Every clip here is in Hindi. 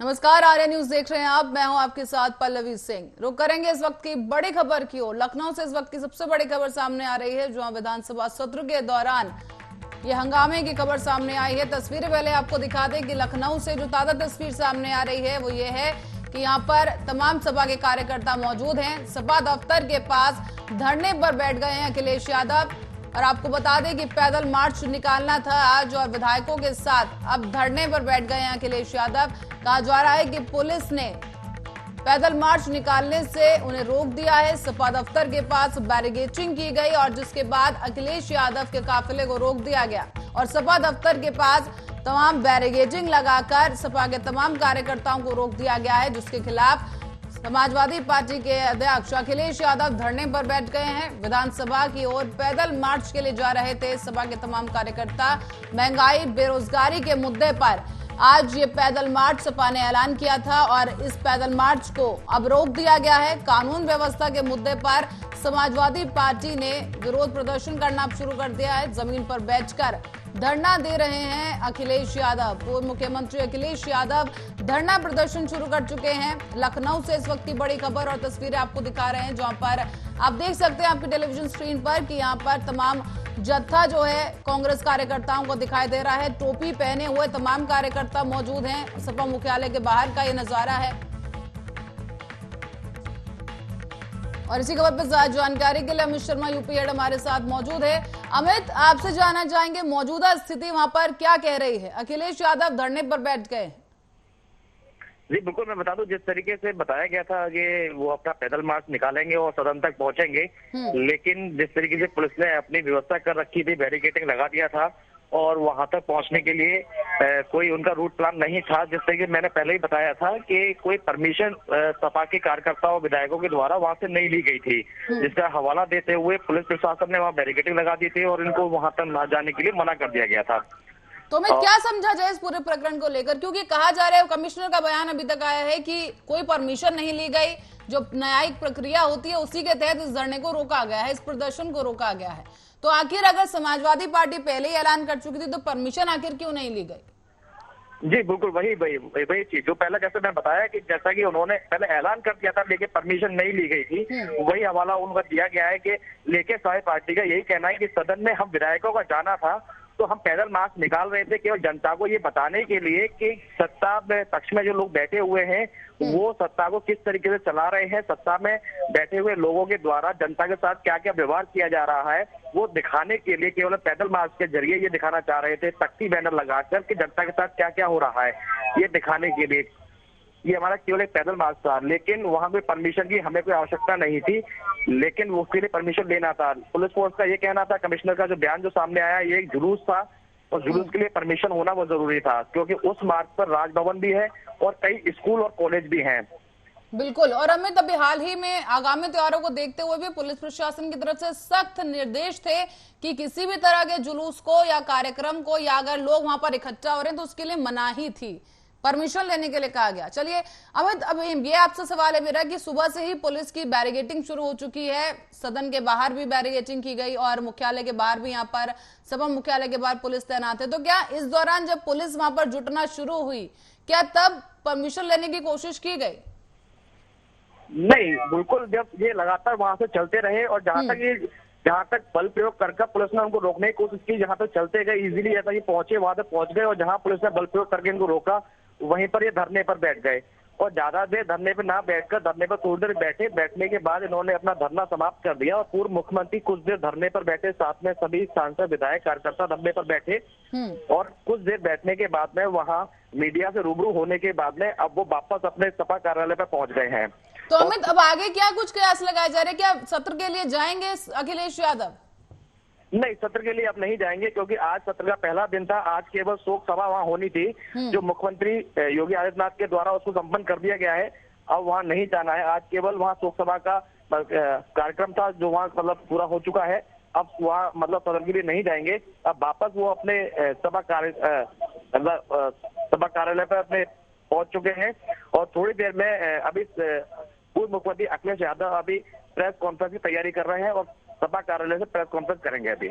नमस्कार, आर्या न्यूज देख रहे हैं आप। मैं हूं आपके साथ पल्लवी सिंह। रुक करेंगे इस वक्त की बड़ी खबर की ओर। लखनऊ से इस वक्त की सबसे बड़ी खबर सामने आ रही है, जहां विधानसभा सत्र के दौरान ये हंगामे की खबर सामने आई है। तस्वीरें पहले आपको दिखा दें कि लखनऊ से जो ताजा तस्वीर सामने आ रही है वो ये है कि यहाँ पर तमाम सपा के कार्यकर्ता मौजूद हैं। सपा दफ्तर के पास धरने पर बैठ गए हैं अखिलेश यादव। और आपको बता दें कि पैदल मार्च निकालना था आज और विधायकों के साथ अब धरने पर बैठ गए हैं अखिलेश यादव। कहा जा रहा है कि पुलिस ने पैदल मार्च निकालने से उन्हें रोक दिया है। सपा दफ्तर के पास बैरिकेडिंग की गई और जिसके बाद अखिलेश यादव के काफिले को रोक दिया गया और सपा दफ्तर के पास तमाम बैरिकेडिंग लगाकर सपा के तमाम कार्यकर्ताओं को रोक दिया गया है, जिसके खिलाफ समाजवादी पार्टी के अध्यक्ष अखिलेश यादव धरने पर बैठ गए हैं। विधानसभा की ओर पैदल मार्च के लिए जा रहे थे सपा के तमाम कार्यकर्ता। महंगाई बेरोजगारी के मुद्दे पर आज ये पैदल मार्च सपा ने ऐलान किया था और इस पैदल मार्च को अब रोक दिया गया है। कानून व्यवस्था के मुद्दे पर समाजवादी पार्टी ने विरोध प्रदर्शन करना शुरू कर दिया है। जमीन पर बैठकर धरना दे रहे हैं अखिलेश यादव। पूर्व मुख्यमंत्री अखिलेश यादव धरना प्रदर्शन शुरू कर चुके हैं। लखनऊ से इस वक्त की बड़ी खबर और तस्वीरें आपको दिखा रहे हैं, जहां पर आप देख सकते हैं आपकी टेलीविजन स्क्रीन पर कि यहां पर तमाम जत्था जो है कांग्रेस कार्यकर्ताओं को दिखाई दे रहा है। टोपी पहने हुए तमाम कार्यकर्ता मौजूद हैं। सपा मुख्यालय के बाहर का ये नजारा है और इसी खबर पर ज्यादा जानकारी के लिए अमित शर्मा यूपी हेड हमारे साथ मौजूद है। अमित, आपसे जानना चाहेंगे मौजूदा स्थिति वहां पर क्या कह रही है। अखिलेश यादव धरने पर बैठ गए। जी बिल्कुल, मैं बता दूं जिस तरीके से बताया गया था कि वो अपना पैदल मार्च निकालेंगे और सदन तक पहुंचेंगे, लेकिन जिस तरीके से पुलिस ने अपनी व्यवस्था कर रखी थी, बैरिकेडिंग लगा दिया था और वहां तक पहुंचने के लिए कोई उनका रूट प्लान नहीं था। जिस तरीके मैंने पहले ही बताया था कि कोई परमिशन सपा के कार्यकर्ताओं विधायकों के द्वारा वहां से नहीं ली गई थी, जिसका हवाला देते हुए पुलिस प्रशासन ने वहां बैरिकेडिंग लगा दी थी और इनको वहां तक न जाने के लिए मना कर दिया गया था। तो मैं क्या समझा जाए इस पूरे प्रकरण को लेकर, क्योंकि कहा जा रहा है कमिश्नर का बयान अभी तक आया है कि कोई परमिशन नहीं ली गई, जो न्यायिक प्रक्रिया होती है उसी के तहत इस धरने को रोका गया है, इस प्रदर्शन को रोका गया है। तो आखिर अगर समाजवादी पार्टी पहले ही ऐलान कर चुकी थी तो परमिशन आखिर क्यों नहीं ली गई? जी बिल्कुल, वही चीज जो पहले जैसे मैं बताया कि जैसा कि उन्होंने पहले ऐलान कर दिया था लेकिन परमिशन नहीं ली गई थी, वही हवाला उनका दिया गया है कि लेके सारे पार्टी का यही कहना है कि सदन में हम विधायकों का जाना था तो हम पैदल मार्च निकाल रहे थे केवल जनता को ये बताने के लिए कि सत्ता में पक्ष में जो लोग बैठे हुए हैं वो सत्ता को किस तरीके से चला रहे हैं, सत्ता में बैठे हुए लोगों के द्वारा जनता के साथ क्या क्या व्यवहार किया जा रहा है, वो दिखाने के लिए केवल पैदल मार्च के जरिए ये दिखाना चाह रहे थे, तख्ती बैनर लगाकर कि जनता के साथ क्या क्या हो रहा है ये दिखाने के लिए ये हमारा केवल एक पैदल मार्च था। लेकिन वहां कोई परमिशन की हमें कोई आवश्यकता नहीं थी, लेकिन वो उसके लिए परमिशन लेना था। पुलिस फोर्स का ये कहना था, कमिश्नर का जो बयान जो सामने आया ये एक जुलूस था और जुलूस के लिए परमिशन होना वो जरूरी था, क्योंकि उस मार्ग पर राजभवन भी है और कई स्कूल और कॉलेज भी हैं। बिल्कुल। और अमित, अभी हाल ही में आगामी त्योहारों को देखते हुए भी पुलिस प्रशासन की तरफ से सख्त निर्देश थे कि किसी भी तरह के जुलूस को या कार्यक्रम को या अगर लोग वहां पर इकट्ठा हो रहे हैं तो उसके लिए मनाही थी, परमिशन लेने के लिए कहा गया। चलिए अमित, अब ये आपसे सवाल है मेरा कि सुबह से ही पुलिस की बैरिकेडिंग शुरू हो चुकी है, सदन के बाहर भी बैरिकेडिंग की गई और मुख्यालय के बाहर भी यहाँ पर सभा मुख्यालय के बाहर पुलिस तैनात है। तो क्या इस दौरान जब पुलिस वहां पर जुटना शुरू हुई क्या तब परमिशन लेने की कोशिश की गई? नहीं, बिल्कुल, जब ये लगातार वहां से चलते रहे और जहाँ तक बल प्रयोग करके पुलिस ने उनको रोकने की कोशिश की, जहाँ तक चलते गए इजीली जैसा कि पहुंचे वहां तक पहुंच गए और जहाँ पुलिस ने बल प्रयोग करके इनको रोका वहीं पर ये धरने पर बैठ गए और ज्यादा देर धरने पर ना बैठकर धरने पर थोड़ी देर बैठे, बैठने के बाद इन्होंने अपना धरना समाप्त कर दिया और पूर्व मुख्यमंत्री कुछ देर धरने पर बैठे, साथ में सभी सांसद विधायक कार्यकर्ता धरने पर बैठे और कुछ देर बैठने के बाद में वहाँ मीडिया से रूबरू होने के बाद में अब वो वापस अपने सपा कार्यालय पर पहुंच गए हैं। तो अमित, अब आगे क्या कुछ कयास लगाए जा रहे हैं? क्या सत्र के लिए जाएंगे अखिलेश यादव? नहीं, सत्र के लिए अब नहीं जाएंगे क्योंकि आज सत्र का पहला दिन था। आज केवल शोक सभा वहाँ होनी थी जो मुख्यमंत्री योगी आदित्यनाथ के द्वारा उसको संपन्न कर दिया गया है। अब वहाँ नहीं जाना है। आज केवल वहाँ शोक सभा का कार्यक्रम था जो वहाँ मतलब पूरा हो चुका है। अब वहाँ मतलब सदन के लिए नहीं जाएंगे। अब वापस वो अपने सभा कार्यालय पर अपने पहुंच चुके हैं और थोड़ी देर में अभी पूर्व मुख्यमंत्री अखिलेश यादव अभी प्रेस कॉन्फ्रेंस की तैयारी कर रहे हैं और सभा कार्यालय से प्रेस कॉन्फ्रेंस करेंगे अभी।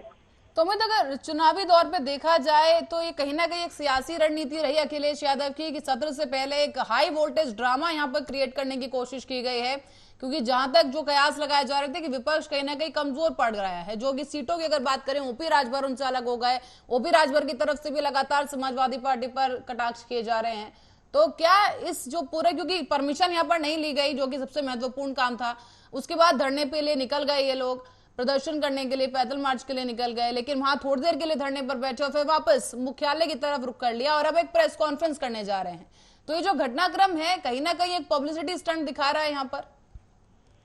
तो अमित, अगर चुनावी दौर पे देखा जाए तो ये कहीं ना कहीं एक सियासी रणनीति रही अखिलेश यादव की कि सत्र से पहले एक हाई वोल्टेज ड्रामा यहाँ पर क्रिएट करने की कोशिश की गई है, क्योंकि जहां तक जो कयास लगाए जा रहे थे कि विपक्ष कहीं ना कहीं कमजोर पड़ रहा है, जो कि सीटों की अगर बात करें ओपी राजभर उनसे अलग हो गए, ओपी राजभर की तरफ से भी लगातार समाजवादी पार्टी पर कटाक्ष किए जा रहे हैं। तो क्या इस जो पूरे, क्योंकि परमिशन यहाँ पर नहीं ली गई जो कि सबसे महत्वपूर्ण काम था, उसके बाद धरने पे लिए निकल गए ये लोग, प्रदर्शन करने के लिए पैदल मार्च के लिए निकल गए, लेकिन वहां थोड़ी देर के लिए धरने पर बैठे और फिर वापस मुख्यालय की तरफ रुख कर लिया और अब एक प्रेस कॉन्फ्रेंस करने जा रहे हैं। तो ये जो घटनाक्रम है कहीं ना कहीं एक पब्लिसिटी स्टंट दिखा रहा है यहाँ पर।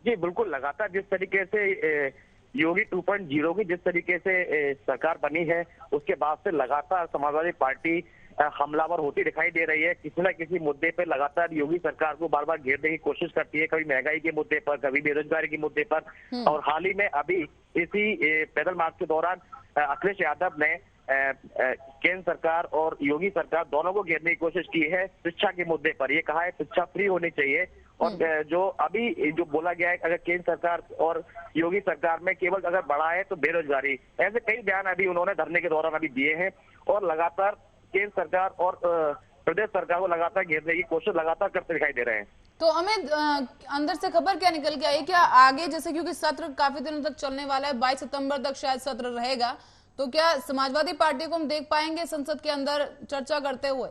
जी बिल्कुल, लगातार जिस तरीके से योगी 2.0 की जिस तरीके से सरकार बनी है, उसके बाद से लगातार समाजवादी पार्टी हमलावर होती दिखाई दे रही है। किसी न किसी मुद्दे पर लगातार योगी सरकार को बार बार घेरने की कोशिश करती है, कभी महंगाई के मुद्दे पर, कभी बेरोजगारी के मुद्दे पर। और हाल ही में अभी इसी पैदल मार्च के दौरान अखिलेश यादव ने केंद्र सरकार और योगी सरकार दोनों को घेरने की कोशिश की है शिक्षा के मुद्दे पर। ये कहा है शिक्षा फ्री होनी चाहिए, और जो अभी जो बोला गया है अगर केंद्र सरकार और योगी सरकार में केवल अगर बढ़ा है तो बेरोजगारी, ऐसे कई बयान अभी उन्होंने धरने के दौरान अभी दिए हैं और लगातार केंद्र सरकार और प्रदेश सरकार को लगातार घेरने की कोशिश लगातार करते दिखाई दे रहे हैं। तो अमित, अंदर से खबर क्या निकल के आई, क्या आगे जैसे, क्योंकि सत्र काफी दिनों तक चलने वाला है, 22 सितंबर तक शायद सत्र रहेगा, तो क्या समाजवादी पार्टी को हम देख पाएंगे संसद के अंदर चर्चा करते हुए?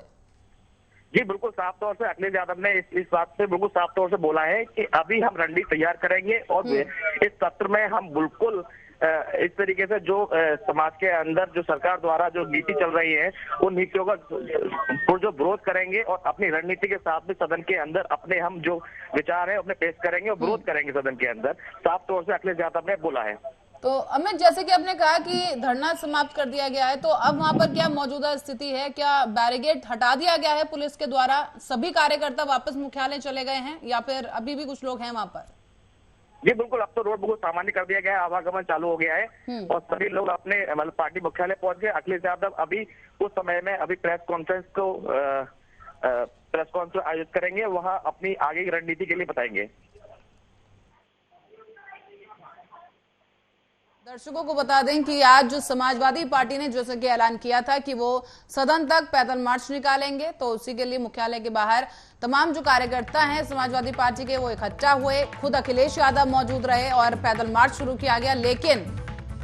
जी बिल्कुल, साफ तौर से अखिलेश यादव ने इस बात से बिल्कुल साफ तौर से बोला है कि अभी हम रणनीति तैयार करेंगे और इस सत्र में हम बिल्कुल इस तरीके से जो समाज के अंदर जो सरकार द्वारा जो नीति चल रही है उन नीतियों का जो विरोध करेंगे और अपनी रणनीति के साथ भी सदन के अंदर अपने हम जो विचार है अपने पेश करेंगे और विरोध करेंगे सदन के अंदर, साफ तौर से अखिलेश यादव ने बोला है। तो अमित, जैसे कि आपने कहा कि धरना समाप्त कर दिया गया है, तो अब वहां पर क्या मौजूदा स्थिति है? क्या बैरिकेड हटा दिया गया है पुलिस के द्वारा, सभी कार्यकर्ता वापस मुख्यालय चले गए हैं या फिर अभी भी कुछ लोग हैं वहां पर? जी बिल्कुल, अब तो रोड बिल्कुल सामान्य कर दिया गया है, आवागमन चालू हो गया है और सभी लोग अपने मतलब पार्टी मुख्यालय पहुंच गए। अखिलेश यादव अभी उस समय में अभी प्रेस कॉन्फ्रेंस आयोजित करेंगे, वहां अपनी आगे की रणनीति के लिए बताएंगे। दर्शकों को बता दें कि आज जो समाजवादी पार्टी ने जैसे कि ऐलान किया था कि वो सदन तक पैदल मार्च निकालेंगे, तो उसी के लिए मुख्यालय के बाहर तमाम जो कार्यकर्ता हैं समाजवादी पार्टी के वो इकट्ठा हुए, खुद अखिलेश यादव मौजूद रहे और पैदल मार्च शुरू किया गया। लेकिन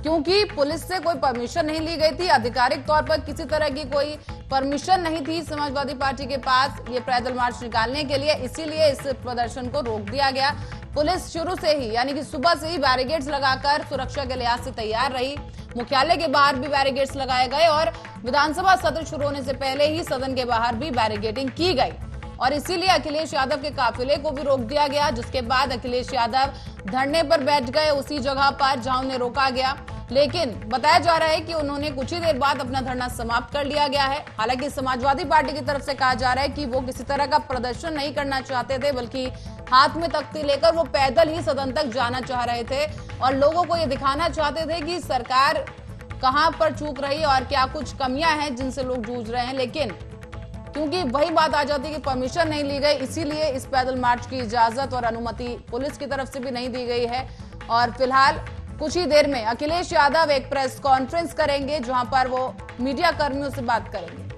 क्योंकि पुलिस से कोई परमिशन नहीं ली गई थी, आधिकारिक तौर पर किसी तरह की कोई परमिशन नहीं थी समाजवादी पार्टी के पास ये पैदल मार्च निकालने के लिए, इसीलिए इस प्रदर्शन को रोक दिया गया। पुलिस शुरू से ही यानी कि सुबह से ही बैरिकेड्स लगाकर सुरक्षा के लिहाज से तैयार रही। मुख्यालय के बाहर भी बैरिकेड्स लगाए गए और विधानसभा सत्र शुरू होने से पहले ही सदन के बाहर भी बैरिकेडिंग की गई और इसीलिए अखिलेश यादव के काफिले को भी रोक दिया गया, जिसके बाद अखिलेश यादव धरने पर बैठ गए उसी जगह पर जहां उन्हें रोका गया। लेकिन बताया जा रहा है कि उन्होंने कुछ ही देर बाद अपना धरना समाप्त कर लिया गया है। हालांकि समाजवादी पार्टी की तरफ से कहा जा रहा है कि वो किसी तरह का प्रदर्शन नहीं करना चाहते थे, बल्कि हाथ में तख्ती लेकर वो पैदल ही सदन तक जाना चाह रहे थे और लोगों को ये दिखाना चाहते थे कि सरकार कहां पर चूक रही है और क्या कुछ कमियां हैं जिनसे लोग जूझ रहे हैं। लेकिन क्योंकि वही बात आ जाती है कि परमिशन नहीं ली गई, इसीलिए इस पैदल मार्च की इजाजत और अनुमति पुलिस की तरफ से भी नहीं दी गई है। और फिलहाल कुछ ही देर में अखिलेश यादव एक प्रेस कॉन्फ्रेंस करेंगे जहां पर वो मीडिया कर्मियों से बात करेंगे।